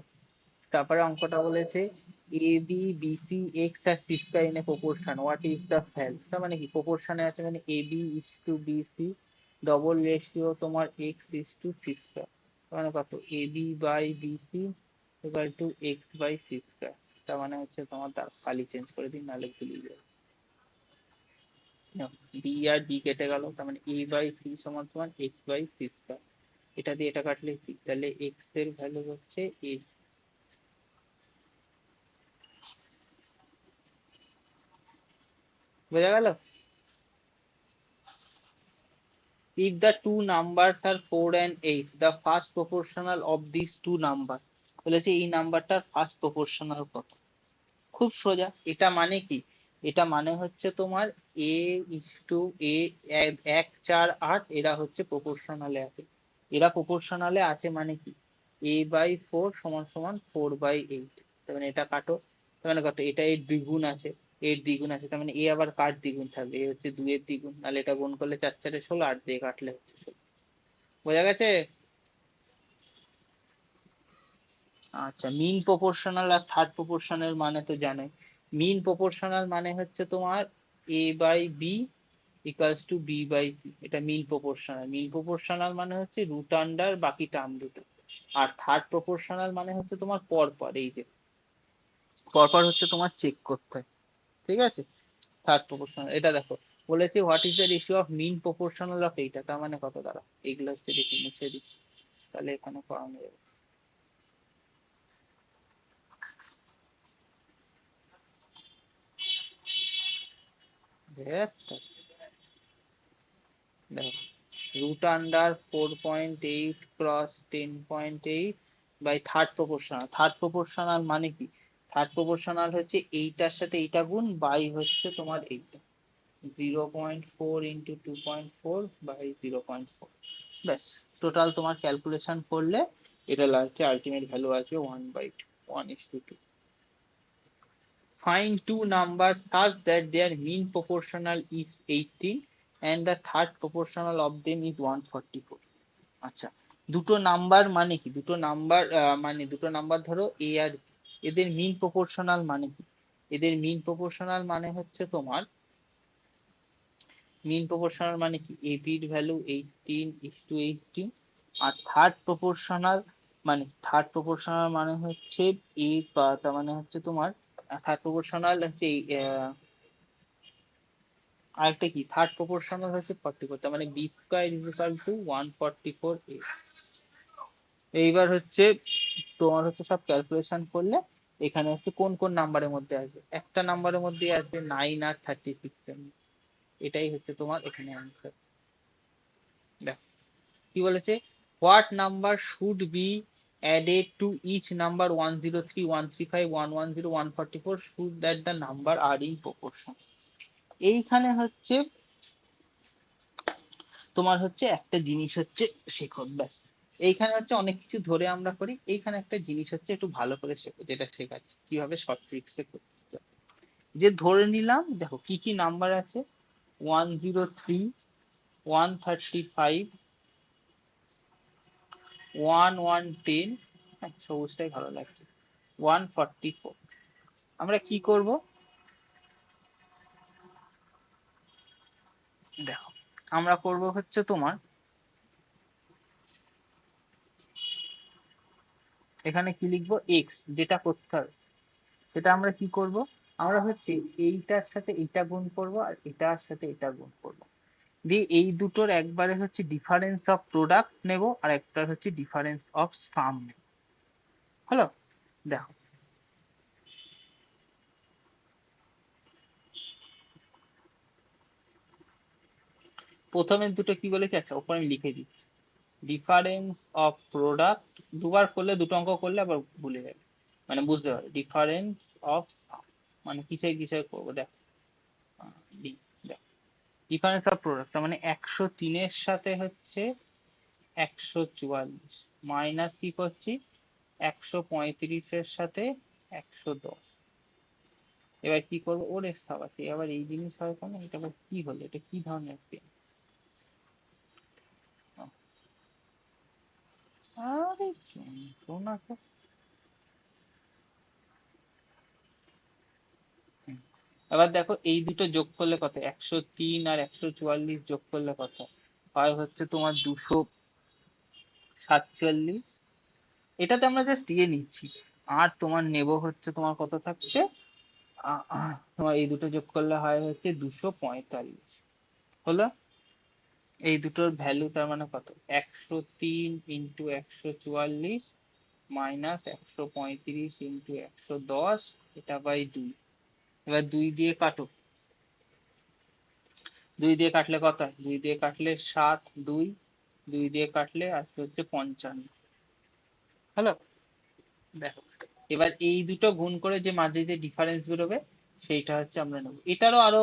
তারপরে অঙ্কটা বলেছে a b b c x আর c square in a proportion, what is the value? তার মানে কি, প্রপোর্শনে আছে মানে a b is to b c double ratio তোমার x is to c square, মানে কত, a b by b c equal to x by c square. তার মানে হচ্ছে তোমার, খালি চেঞ্জ করে দিন নাহলে ভুলিয়ে যাবে। বি আর বি কেটে গেল, তার মানে এ বাই সি সমান সমান এক্স বাই সি স্কয়ার। এটা দিয়ে এটা কাটলে সি, তাহলে এক্স এর ভ্যালু হচ্ছে এ। বোঝা গেল? If the two numbers are 4 and 8, the first proportional of these two number, বলেছে এই নাম্বারটার ফার্স্ট প্রপোর্শনাল কত। খুব সোজা, এটা মানে কি, এটা মানে হচ্ছে তোমার এ ইস টু এ, 1 4 8 এরা হচ্ছে প্রপোর্শনালে আছে। এরা প্রপোর্শনালে আছে মানে কি, এ বাই 4 সমান সমান 4/8। তার মানে এটা কাটো, তার মানে কত, এটা এর দ্বিগুণ আছে, এর দ্বিগুণ আছে, তার মানে এ আবার কার দ্বিগুণ থাকবে, এ হচ্ছে 2 এর দ্বিগুণ, নাহলে এটা গুণ করলে 4 4 16, 8 দিয়ে কাটলে হচ্ছে 16। বোঝা গেছে? আচ্ছা, মিন প্রপোর্শনাল আর থার্ড প্রপোর্শনাল মানে তো জানোই। মিন প্রপোর্শনাল মানে হচ্ছে তোমার a by b equals to b by c, এটা মিন প্রপোর্শনাল। মিন প্রপোর্শনাল মানে হচ্ছে রুট আন্ডার বাকি টার্ম দুটো। আর থার্ড প্রপোর্শনাল মানে হচ্ছে তোমার পরপর, এই যে পরপর হচ্ছে তোমার চেক করতে হয়। ঠিক আছে? থার্ড প্রপোর্শনাল, এটা দেখো বলেছে what is the ratio of mean proportional of এইটা, তার মানে কত দাঁড়া, এইগুলো হচ্ছে দেখি মুছে দিই, তাহলে এখানে করানো যাবে। দেখো root under 4.8 cross 10.8 by third proportional. Third proportional মানে কি, থার্ড প্রপোর্শনাল হচ্ছে এইটার সাথে এইটা গুণ বাই হচ্ছে তোমার এইটা, 0.4 ইন্টু 2.4 বাই 0.4। ব্যাস, টোটাল তোমার ক্যালকুলেশন করলে এটা লাগছে, আলটিমেট ভ্যালু আছে 1/2, 1:2। Find two numbers such that their mean proportional is 18 and the third proportional of them is 144. আচ্ছা, দুটো নাম্বার মানে কি, দুটো নাম্বার মানে দুটো নাম্বার ধরো এ আর বি, এদের মিন প্রপোর্শনাল মানে কি, এদের মিন প্রপোর্শনাল মানে হচ্ছে তোমার, মিন প্রপোর্শনাল মানে কি, এ বির ভ্যালু 18:18, আর থার্ড প্রপোর্শনাল মানে, থার্ড প্রপোর্শনাল মানে হচ্ছে এ, তার মানে হচ্ছে তোমার থার্ড প্রপোর্শনাল হচ্ছে আরেকটা কি, থার্ড প্রপোর্শনাল হচ্ছে 44, তার মানে B square is equal to 144 এ। এইবার হচ্ছে তোমার হচ্ছে সব ক্যালকুলেশন করলে এখানে হচ্ছে কোন কোন নাম্বারের মধ্যে আসবে, একটা নাম্বারের মধ্যে আসবে 9 আর 36 এর মধ্যে। এটাই হচ্ছে তোমার এখানে অ্যান্সার। দেখো কি বলেছে, what number should be added to each number 103 135 110 144 should that the number are in proportion। এইখানে হচ্ছে তোমার হচ্ছে একটা জিনিস হচ্ছে শেখো, ব্যাস। এইখানে হচ্ছে অনেক কিছু ধরে আমরা করি, এইখানে একটা জিনিস হচ্ছে একটু ভালো করে শেখো, যেটা শেখাচ্ছি কিভাবে শর্ট ট্রিক্সে করতে হবে। যে ধরে নিলাম, দেখো কি কি নাম্বার আছে, 103, 135, 1110, হ্যাঁ সবুজটাই ভালো লাগছে, 144। আমরা কি করব, দেখো আমরা করব হচ্ছে তোমার, এখানে কি লিখবো, এক্স, যেটা করতে হবে সেটা আমরা কি করব, আমরা হচ্ছে এইটার সাথে এটা গুণ করব আর এটার সাথে এটা গুণ করব, দিয়ে এই দুটোর একবারে হচ্ছে ডিফারেন্স অফ প্রোডাক্ট নেব আর একটা হচ্ছে ডিফারেন্স অফ সাম নেব। হলো? দেখো প্রথমে দুটো কি বলেছে, আচ্ছা ওপরে আমি লিখে দিচ্ছি, ডিফারেন্স অফ প্রোডাক্ট, দুবার করলে দুটো অঙ্ক করলে আবার ভুলে যাবে, মানে বুঝতে পারবে, ডিফারেন্স অফ সাম মানে কিসের কিসের করবো, দেখো ডিফারেন্স অফ প্রোডাক্ট, তার মানে 103-এর সাথে হচ্ছে 144, মাইনাস কি করছি, 135-এর সাথে 110। এবার কি করবো, ওরে সাবাতে আবার এই জিনিস হয় কেন, এটা আবার কি হলো, এটা কি ধরনের পেন, আরে যন্ত্রণা তো। এবার দেখো এই দুটো যোগ করলে কত, 103 আর 144 যোগ করলে কত হয় হচ্ছে তোমার 247। এটাতে আমরা জাস্ট দিয়ে নিচ্ছি। আর তোমার নেব হচ্ছে তোমার কত থাকছে, তোমার এই দুটো যোগ করলে হয় হচ্ছে 245 হলো। এই দুটোর ভ্যালু তার মানে কত, 103 × 144 মাইনাস 135 × 110, এটা বাই 2। এবার 2 দিয়ে কাটো, 2 দিয়ে কাটলে কত হয়, 2 দিয়ে কাটলে 7, 2 2 দিয়ে কাটলে আসবে হচ্ছে 55 হলো। দেখো এবার এই দুটো গুণ করে যে মাঝে যে ডিফারেন্স বেরোবে সেইটা হচ্ছে আমরা নেবো। এটারও আরো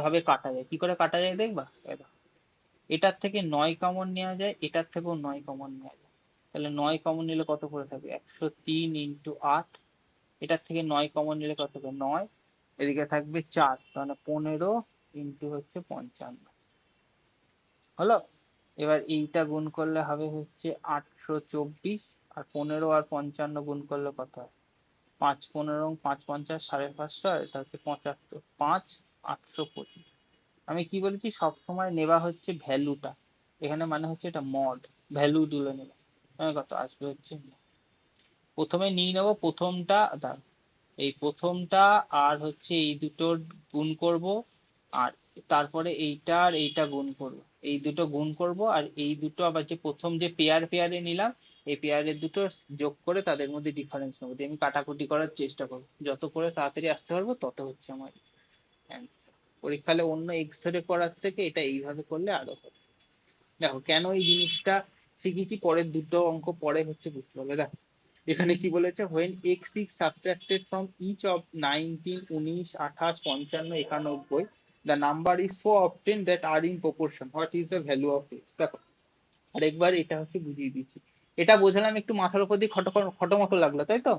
ভাবে কাটা যায়, কি করে কাটা যায় দেখবা। এই দেখো, এটার থেকে 9 কমন নেওয়া যায়, এটার থেকেও 9 কমন নেওয়া যায়। তাহলে 9 কমন নিলে কত করে থাকবে, 103 × 8। এটার থেকে 9 কমন নিলে কত হবে, 9। এদিকে থাকবে 4, তাহলে 15 ইন্টু হচ্ছে 55 হলো। এবার এইটা গুণ করলে হবে হচ্ছে 824, আর 15 আর 55 গুণ করলে কত হয়, 5 15 5 50 550, এটা হচ্ছে 75, 5 825। আমি কি বলেছি, সবসময় নেওয়া হচ্ছে ভ্যালুটা, এখানে মানে হচ্ছে এটা মড, ভ্যালু তুলে নেবে। কত আসবে হচ্ছে, প্রথমে নিয়ে নেবো প্রথমটা, এই প্রথমটা আর হচ্ছে এই দুটোর গুণ করব, আর তারপরে এইটা আর এইটা গুণ করব, এই দুটো গুণ করব, আর এই দুটো আবার যে প্রথম যে পেয়ার পেয়ারে নিলাম এই পেয়ারের দুটো যোগ করে তাদের মধ্যে ডিফারেন্স নেবো দিয়ে আমি কাটাকুটি করার চেষ্টা করবো, যত করে তাড়াতাড়ি আসতে পারবো তত হচ্ছে আমার অ্যান্সার। পরীক্ষালে অন্য এক্সরে করার থেকে এটা এইভাবে করলে আরো হবে। দেখো কেন এই জিনিসটা শিখেছি, পরের দুটো অঙ্ক পরে হচ্ছে বুঝতে পারবে। দেখো এখানে কি বলেছে, when x is subtracted from each of 19 19 28 55 91, the number is so obtained that are in proportion, what is the value of x। দেখো আরেকবার এটা হচ্ছে বুঝিয়ে দিচ্ছি, এটা বোঝালাম একটু মাথার উপর দিয়ে খটোমটো লাগলো তাই তো।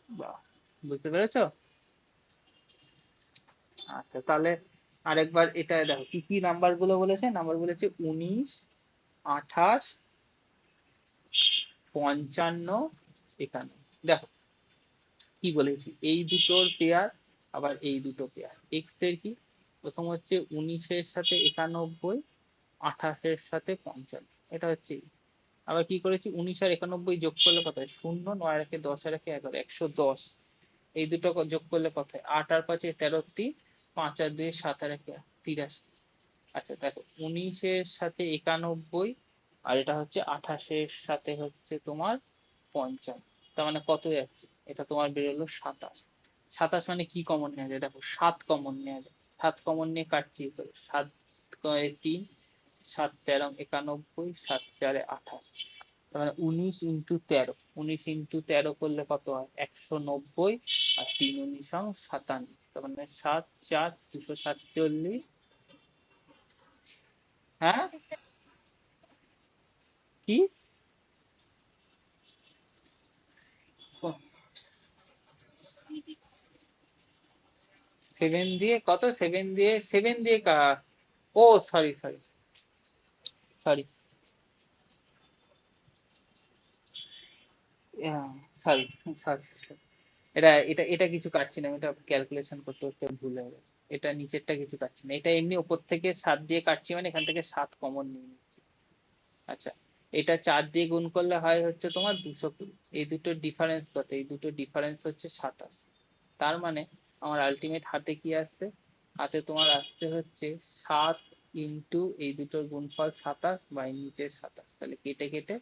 বাহ, বুঝতে পেরেছো। আচ্ছা তাহলে আরেকবার এটা দেখো কি কি নাম্বার গুলো বলেছে, নাম্বার বলেছে 19 28 55 51। দেখো কি বলেছি, এই দুটোর পেয়ার আবার এই দুটো পেয়ার, এক্স এর কি, প্রথম হচ্ছে 19-এর সাথে 91, 28-এর সাথে 55, এটা হচ্ছে। আবার কি করেছি, 19 আর 91 যোগ করলে কত হয়, 0, 9 আর 1 10 আর 1 11, 110। এই দুটো যোগ করলে কত হয়, 8 আর 5 13, 3, 5 আর 2 7 আর 1 83। আচ্ছা দেখো 19-এর সাথে 91 আর এটা হচ্ছে 28-এর সাথে হচ্ছে তোমার 55, তার মানে কত যাচ্ছে, এটা তোমার বেরোলো 27। 27 মানে কি কমন নেওয়া যায়, দেখো 7 কমন নেওয়া যায়, 7 কমন নিয়ে কাটছি, 7 3, 7 13 91, 7 4 28, তার মানে 19 × 13, 19 × 13 করলে কত হয়, 190, আর 3 19 57, তার মানে 7 4 247। হ্যাঁ কি, 7 দিয়ে কত, 7 দিয়ে 7 দিয়ে ও sorry sorry sorry sorry sorry, এটা এটা এটা কিছু কাটছি না, আমি এটা ক্যালকুলেশন করতে করতে ভুল হয়ে গেছে। এটা নিচেরটা কিছু কাটছি না, এটা এমনি ওপর থেকে 7 দিয়ে কাটছি, মানে এখান থেকে 7 কমন নিয়ে নিচ্ছি। আচ্ছা এটা 4 দিয়ে গুণ করলে হয় হচ্ছে তোমার 220, এই দুটোর ডিফারেন্স কত, এই দুটোর ডিফারেন্স হচ্ছে 27। তার মানে আমার আলটিমেট হাতে কি আসছে, হাতে তোমার আসছে হচ্ছে 7 ইন্টু এই দুটোর গুণফল 27 বাই নিচের 27, তাহলে কেটে কেটে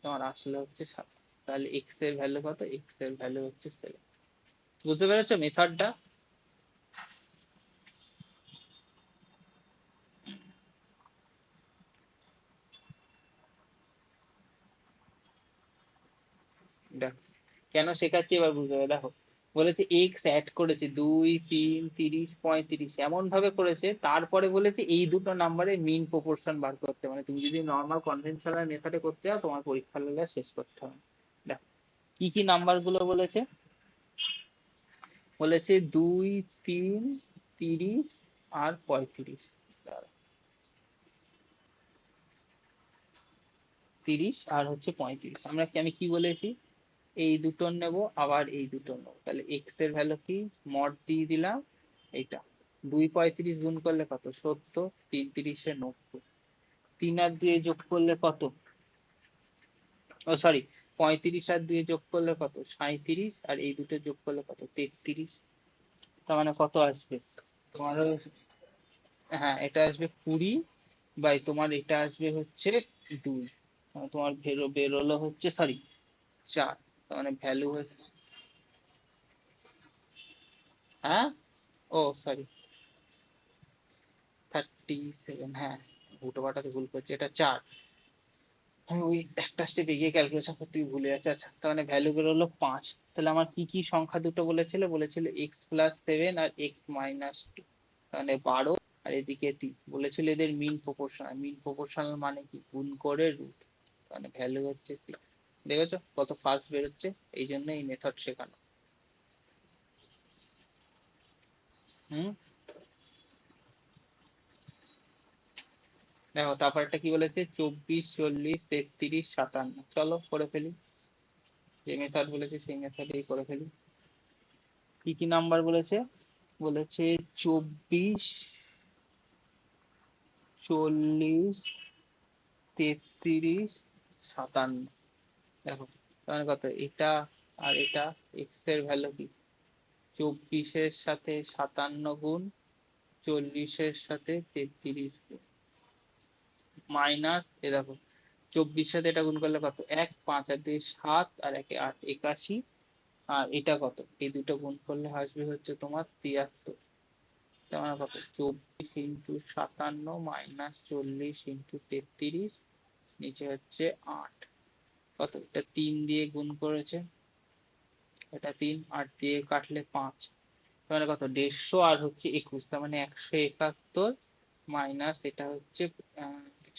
তোমার আসলে হচ্ছে 27। তাহলে এক্স এর ভ্যালু কত, এক্স এর ভ্যালু হচ্ছে 7। বুঝতে পেরেছো মেথডটা। দেখো কেন শেখাচ্ছি এবার বুঝতে হবে। দেখো বলেছে এক্স অ্যাড করেছে 2 3 30 35, এমন ভাবে করেছে, তারপরে বলেছে এই দুটো নাম্বারের মিন প্রপোর্শন বার করতে, মানে তুমি যদি নর্মাল কনভেনশনাল মেথডে করতে যাও তোমার পরীক্ষার লেগে শেষ করতে হবে। দেখো কি কি নাম্বার গুলো বলেছে, বলেছে 2 3 30 আর 35, 30 আর হচ্ছে 35, আমি কি বলেছি, এই দুটো নেব, আবার এই দুটো নেব, তাহলে এক্স এর ভ্যালু কি, মড দিয়ে দিলাম এইটা। 2 35 গুণ করলে কত, 70, 3 3 90, 3 আর 2 যোগ করলে কত, ও সরি, 35 আর 2 যোগ করলে কত, 37, আর এই দুটো যোগ করলে কত, 33। তার মানে কত আসবে তোমার, হ্যাঁ এটা আসবে 20, বাই তোমার এটা আসবে হচ্ছে 2, তোমার বেরোলো হচ্ছে সরি 4। তার মানে ভ্যালু হচ্ছে, হ্যাঁ ও সরি 37, হ্যাঁ দুটো বাটাতে ভুল করছি, এটা 4। আমি ওই একটা স্টেপ এগিয়ে ক্যালকুলেশন করতে গিয়ে ভুলে যাচ্ছে। আচ্ছা তার মানে ভ্যালু বেরোলো 5। তাহলে আমার কি কি সংখ্যা দুটো বলেছিল, বলেছিল x+7 আর x-2, তাহলে 12, আর এদিকে 3, বলেছিল এদের মিন প্রপোর্শনাল। মিন প্রপোর্শনাল মানে কি, গুণ করে রুট, মানে ভ্যালু হচ্ছে 6। দেখেছো কত ফাস্ট বেরোচ্ছে, এই জন্য এই মেথড শেখানো। হুম, দেখো তারপর একটা কি বলেছে, 24, 40, 33, 57, চলো করে ফেলি। যে মেথড বলেছে সেই মেথডেই করে ফেলি। কি কি নাম্বার বলেছে, বলেছে 24, 40, 33, 57। দেখো তাহলে কত, এটা আর এটা, এক্স এর ভ্যালু কি, 24-এর সাথে 57 গুণ, 40-এর সাথে 33 গুণ, মাইনাস এ দেখো 24 সাথে এটা গুণ করলে কত, 1, 5 আর 2 7, আর 1 8, 81, আর এটা কত, এই দুটো গুণ করলে আসবে হচ্ছে তোমার 73। তার কত, 24 × 57 মাইনাস 40 × 33, নিচে হচ্ছে 8। কত, এটা 3 দিয়ে গুণ করেছে, এটা 3, 8 দিয়ে কাটলে 5, তাহলে কত, 150 আর হচ্ছে 21, তার মানে 171, মাইনাস এটা হচ্ছে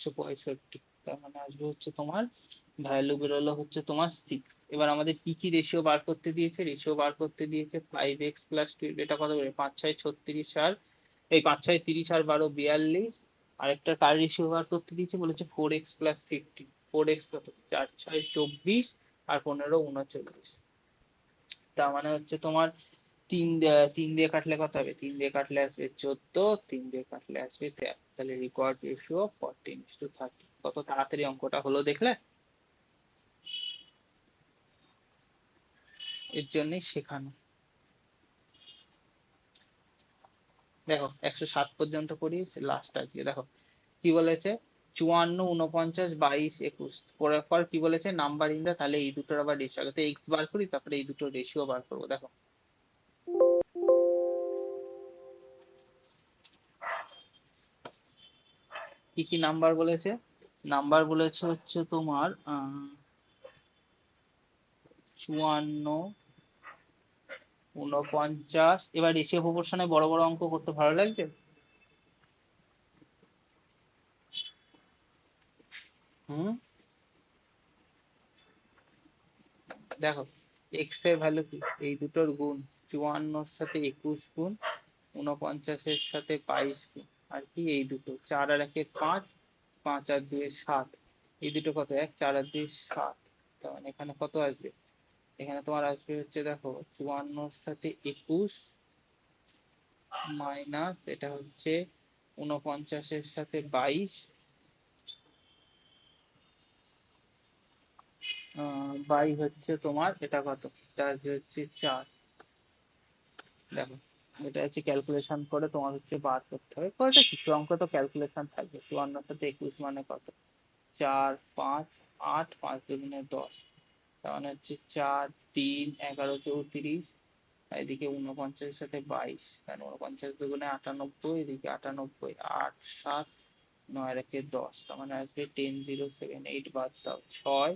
165, তার মানে আসবে হচ্ছে তোমার ভ্যালু বেরোলো হচ্ছে তোমার 6। এবার আমাদের কি কি রেশিও বার করতে দিয়েছে, রেশিও বার করতে দিয়েছে 5x+12, এটা কত করে, 5 6 36, আর এই 5 6 30 আর 12 42, আরেকটা কার রেশিও বার করতে দিয়েছে, বলেছে 4x+50, 4x কত, 4 6 24, আর 15 39। তার মানে হচ্ছে তোমার 3 দিয়ে কাটলে কত হবে, 3 দিয়ে কাটলে আসবে 14, 3 দিয়ে কাটলে আসবে 13, তাহলে রিকোয়ার্ড রেশিও 14:30। কত তাড়াতাড়ি অঙ্কটা হলো দেখলে, এর জন্যই শেখানো। দেখো 107 পর্যন্ত করি, লাস্ট আজকে দেখো কি বলেছে, 54, 49, 22, 21, পরের পর কি বলেছে, নাম্বার ইন দা, তাহলে এই দুটোর আবার রেশিও, আগে তো এক্স বার করি তারপরে এই দুটো রেশিও বার করবো। দেখো কি কি নাম্বার বলেছে, নাম্বার বলেছে হচ্ছে তোমার 54, 49, এবার রেশিও প্রপোর্শনে বড় বড় অঙ্ক করতে ভালো লাগছে। হুম, দেখো এক্স এর ভ্যালু কি, এই দুটোর গুণ, 54-র সাথে 21 গুণ, 49-এর সাথে 22 গুণ, আর কি এই দুটো, 4 আর 1 5, 5 আর 2 7, এই দুটো কত, 1, 4 আর 2 7, তার মানে এখানে কত আসবে, এখানে তোমার আসবে হচ্ছে দেখো 54-র সাথে 21, মাইনাস এটা হচ্ছে 49-এর সাথে 22, 22 হচ্ছে তোমার এটা কত, এটা আসবে হচ্ছে 4। দেখো এটা হচ্ছে ক্যালকুলেশন করে তোমার হচ্ছে বার করতে হবে, কয়টা কিছু অঙ্ক তো ক্যালকুলেশন থাকবে। 54 সাথে 21 মানে কত, 4 5 8, 5 দুগুণে 10, তার মানে হচ্ছে 4 3 11 34, আর এদিকে 49-এর সাথে 22, কারণ 49 দুগুণে 98, এদিকে 98, 8 7 9 আর 1 10, তার মানে আসবে 10 0 7 8, বাদ দাও 6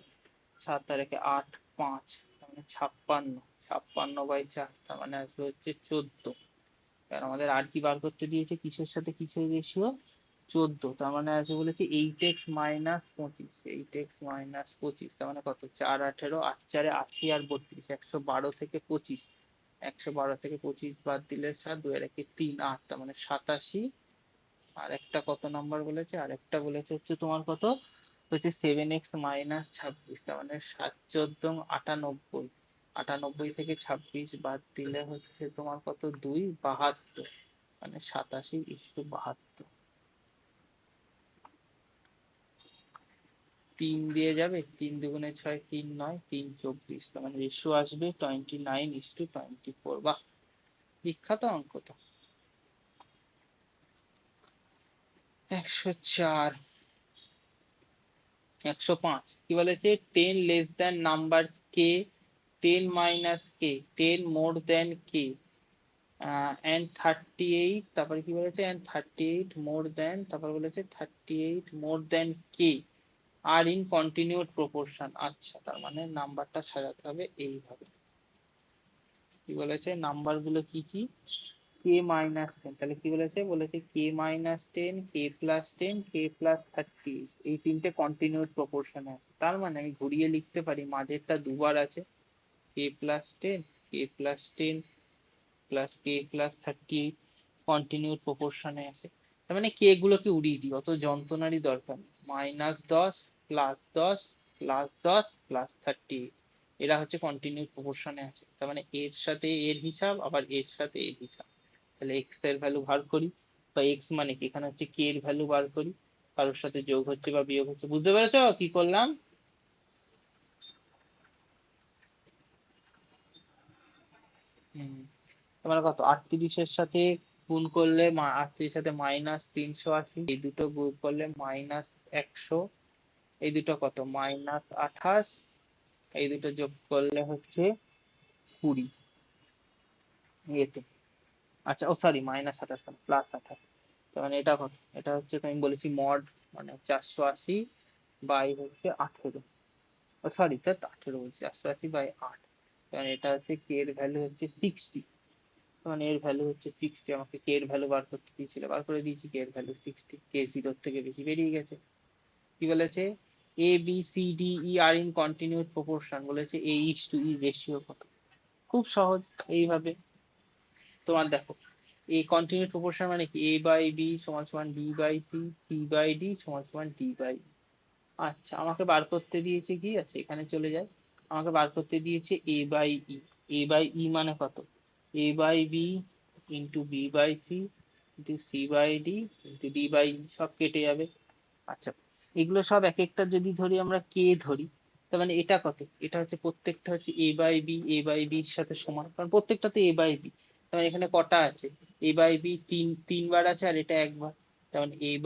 7 আর 1 8 5, তার মানে 56, 56/4, তার মানে আসবে হচ্ছে 14। কারণ আমাদের আর কি বার করতে দিয়েছে, কিসের সাথে কিসের রেশিও, 14, তার মানে আছে বলেছে 8x-25, 8x-25, তার মানে কত, 4 18, 8 4 80, আর 32, 112 থেকে 25, 112 থেকে 25 বাদ দিলে 7, 2 আর 1 3 8, তার মানে 87। আর একটা কত নাম্বার বলেছে, আর একটা বলেছে হচ্ছে তোমার কত, হচ্ছে 7x মাইনাস 26, তার মানে 7 14 98, 98 থেকে 26 বাদ দিলে হচ্ছে তোমার কত, 2 72, মানে 87:72। 3 দিয়ে যাবে, 3 দুগুণে 6, 3 9, 3 24, তার মানে রেশিও আসবে 29:24। বাহ, বিখ্যাত অঙ্ক তো। 104, 105 কি বলেছে, 10 less than number K, 10 minus K, 10 more than K, and 38, তারপরে কি বলেছে, and 38 মোর দ্যান, তারপর বলেছে 38 more than K are in continued proportion. আচ্ছা, তার মানে নাম্বারটা সাজাতে হবে এইভাবে। কি বলেছে, নাম্বার গুলো কি কি, কে মাইনাস 10, তাহলে কি বলেছে, বলেছে কে minus 10, k plus 10, k plus 30, এই তিনটে কন্টিনিউড প্রপোর্শনে আছে। তার মানে আমি ঘুরিয়ে লিখতে পারি, মাঝেরটা দুবার আছে, k plus 10, k plus 10 plus k plus 38 continued প্রপোর্শনে আছে। তার মানে কে গুলোকে উড়িয়ে দিই, অত যন্ত্রণারই দরকার নেই। -10 +10 +10 +38, এরা হচ্ছে কন্টিনিউড প্রপোর্শনে আছে। তার মানে এর সাথে এর হিসাব, আবার এর সাথে এর হিসাব। তাহলে এক্স এর ভ্যালু বার করি, বা এক্স মানে কি, এখানে হচ্ছে কে এর ভ্যালু বার করি, কারোর সাথে যোগ হচ্ছে বা বিয়োগ হচ্ছে। বুঝতে পেরেছো কি করলাম? হম, তোমার কত, 38-এর সাথে গুণ করলে 38-এর সাথে -380, এই দুটো গুণ করলে -100, এই দুটো কত, -28, এই দুটো যোগ করলে হচ্ছে 20 এতে। আচ্ছা, ও সরি, -28 +28, তার মানে এটা কত, এটা হচ্ছে তুমি বলেছি মড, মানে 480 বাই হচ্ছে 18, সরি, তা 18 বলছি, 480/8, কারণ এটা হচ্ছে কে এর ভ্যালু হচ্ছে 60, মানে এর ভ্যালু হচ্ছে 60, আমাকে কে এর ভ্যালু বার করতে দিয়েছিল, বার করে দিয়েছি, কে এর ভ্যালু 60, কে 0 থেকে বেশি বেরিয়ে গেছে। কি বলেছে, a b c d e are in continued proportion, বলেছে A:E রেশিও কত। খুব সহজ, এইভাবে তোমার দেখো, এই কন্টিনিউড প্রপোর্শন মানে কি, A/B সমান সমান B/C, C/D সমান সমান D/E। আচ্ছা, আমাকে বার করতে দিয়েছে কি, আচ্ছা এখানে চলে যায়, আমাকে বার করতে দিয়েছে A/E। A/E মানে কত, A/B into B/C into C/D into D/E, সব কেটে যাবে। আচ্ছা, এগুলো সব এক একটা যদি ধরি আমরা কে ধরি, তার মানে এটা কত, এটা হচ্ছে প্রত্যেকটা হচ্ছে A/B এর সাথে সমান, কারণ প্রত্যেকটা তো A/B। তার মানে এখানে কটা আছে, A/B তিনবার আছে, আর এটা একবার, তার মানে A/B⁴।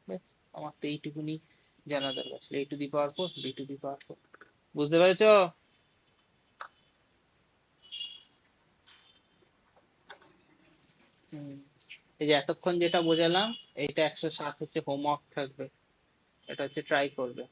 ব্যাস, আমার তো এইটুকুনি জানা দরকার ছিল, A⁴ B⁴। বুঝতে পেরেছো? হম, এই যে এতক্ষণ যেটা বোঝালাম, এইটা 107 হচ্ছে হোমওয়ার্ক থাকবে, এটা হচ্ছে ট্রাই করবে।